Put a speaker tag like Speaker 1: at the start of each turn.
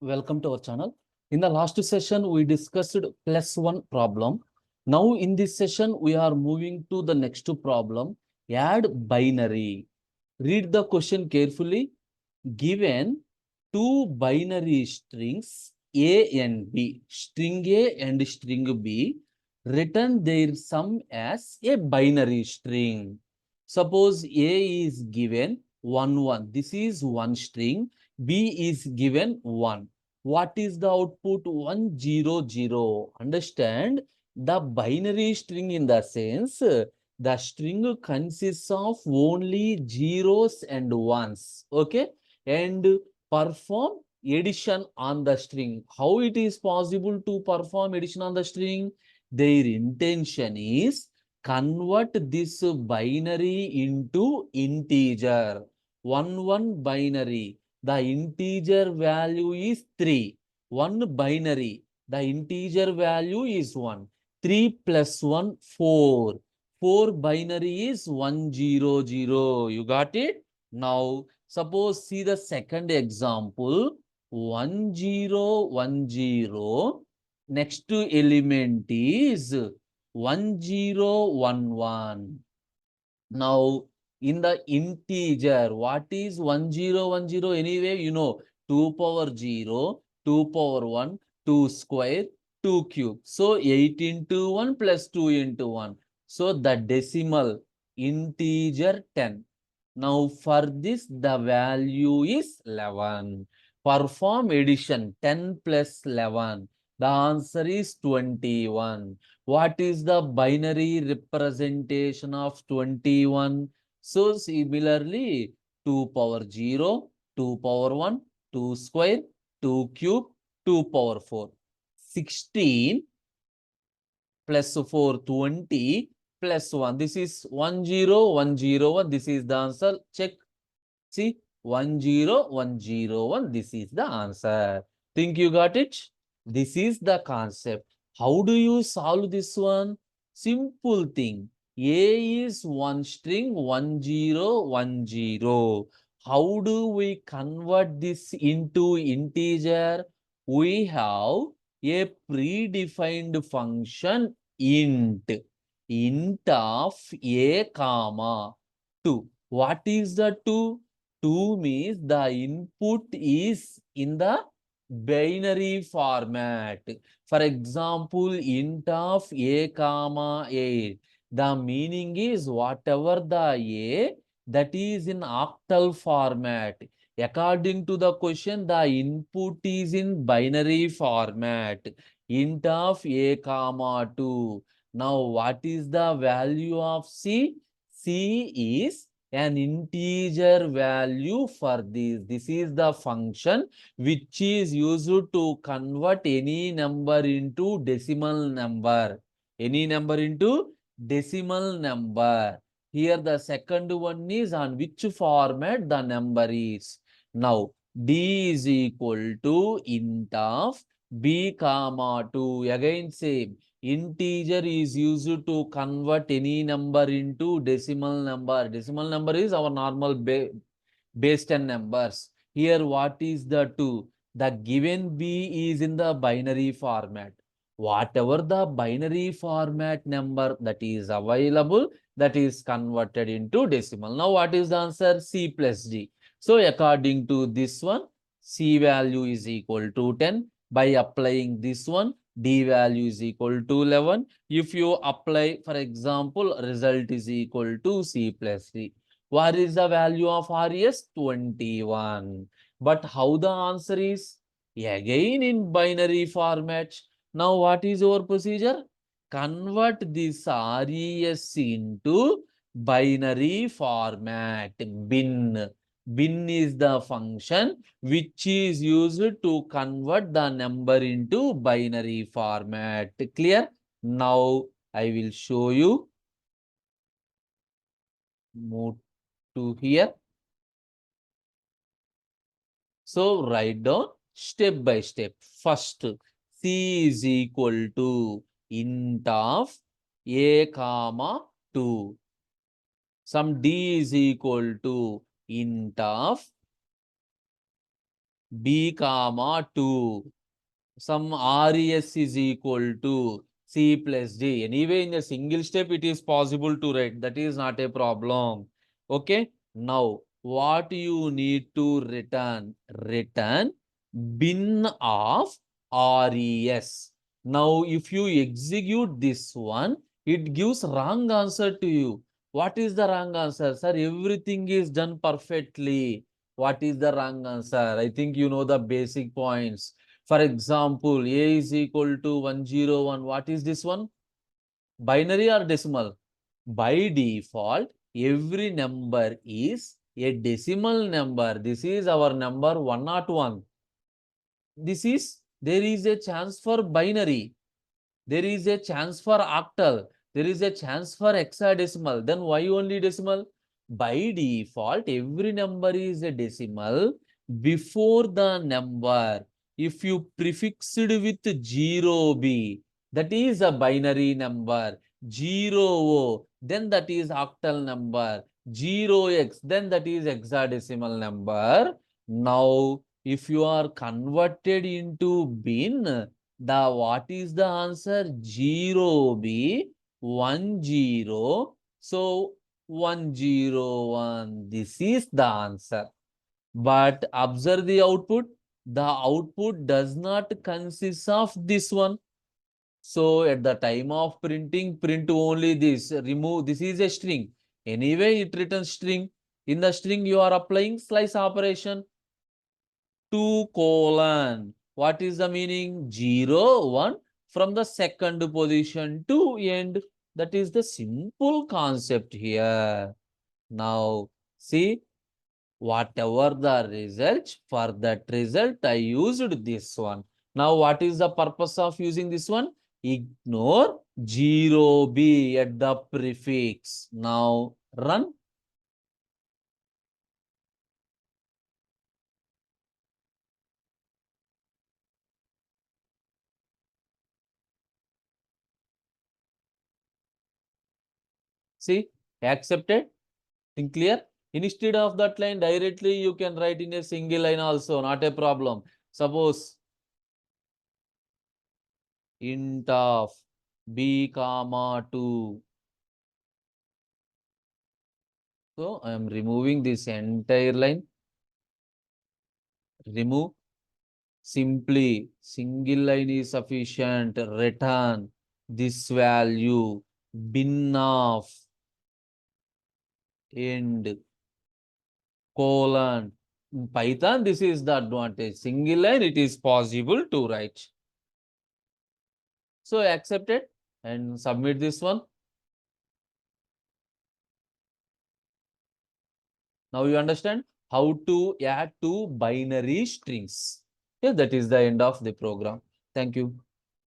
Speaker 1: Welcome to our channel. In the last session, we discussed +1 problem. Now, in this session, we are moving to the next problem, add binary. Read the question carefully. Given two binary strings, A and B, string A and string B, return their sum as a binary string. Suppose A is given 1, 1. This is one string. B is given 1. What is the output? 1, 0, 0. Understand? The binary string in the sense, the string consists of only zeros and ones. Okay? And perform addition on the string. How it is possible to perform addition on the string? Their intention is convert this binary into integer. 1, 1 binary. The integer value is 3. 1 binary. The integer value is 1. 3 plus 1, 4. 4 binary is 1, 0, 0. You got it? Now, suppose see the second example. 1, 0, 1, 0. Next element is 1, 0, 1, 1. Now, in the integer, what is 1, 0, 1, 0? Anyway, you know, 2 power 0, 2 power 1, 2 square, 2 cube. So, 8 into 1 plus 2 into 1. So, the decimal integer 10. Now, for this, the value is 11. Perform addition 10 plus 11. The answer is 21. What is the binary representation of 21? So, similarly, 2 power 0, 2 power 1, 2 square, 2 cube, 2 power 4. 16 plus 4, 20 plus 1. This is 1, 0, 1, 0, 1. This is the answer. Check. See, 1, 0, 1, 0, 1. This is the answer. Think you got it? This is the concept. How do you solve this one? Simple thing. A is one string, 1, 0, 1, 0. How do we convert this into integer? We have a predefined function int. Int of a comma 2. What is the 2? 2 means the input is in the binary format. For example, int of a comma 8. The meaning is whatever the a, that is in octal format. According to the question, the input is in binary format. Int of a comma 2. Now, what is the value of C? C is an integer value for this. This is the function which is used to convert any number into decimal number. Any number into decimal number. Here the second one is on which format the number is. Now, D is equal to int of B comma 2. Again same. Integer is used to convert any number into decimal number. Decimal number is our normal base 10 numbers. Here, what is the 2? The given B is in the binary format. Whatever the binary format number that is available, that is converted into decimal. Now, what is the answer? C plus D. So, according to this one, C value is equal to 10. By applying this one, D value is equal to 11. If you apply, for example, result is equal to C plus D. What is the value of RS? 21. But how the answer is? Again in binary format. Now what is your procedure? Convert this RES into binary format. Bin. Bin is the function which is used to convert the number into binary format. Clear? Now I will show you. Move to here. So write down step by step. First, C is equal to int of a comma 2. Some D is equal to int of B comma 2. Some res is equal to C plus D. Anyway, in a single step, it is possible to write. That is not a problem. Okay. Now, what you need to return? Return bin of res. Now, if you execute this one, it gives wrong answer to you. What is the wrong answer? Sir, everything is done perfectly. What is the wrong answer? I think you know the basic points. For example, A is equal to 101. What is this one? Binary or decimal? By default, every number is a decimal number. This is our number 101. There is a chance for binary. There is a chance for octal. There is a chance for hexadecimal. Then why only decimal? By default, every number is a decimal before the number. If you prefixed with 0b, that is a binary number. 0o, then that is octal number. 0x, then that is hexadecimal number. Now, if you are converted into bin, what is the answer? 0b 10. So 101. This is the answer. But observe the output. The output does not consist of this one. So at the time of printing, print only this. Remove. This is a string. Anyway, it returns string. In the string, you are applying slice operation. 2 colon. What is the meaning? 0, 1 from the second position to end. That is the simple concept here. Now, see, whatever the result, for that result, I used this one. Now, what is the purpose of using this one? Ignore 0b at the prefix. Now, run. See, accepted. Think clear? Instead of that line, directly you can write in a single line also, not a problem. Suppose int of b comma 2. So I am removing this entire line. Remove. Simply single line is sufficient. Return this value bin of end colon. In Python, this is the advantage. Single line, it is possible to write. So accept it and submit this one. Now you understand how to add two binary strings. Yeah, that is the end of the program. Thank you.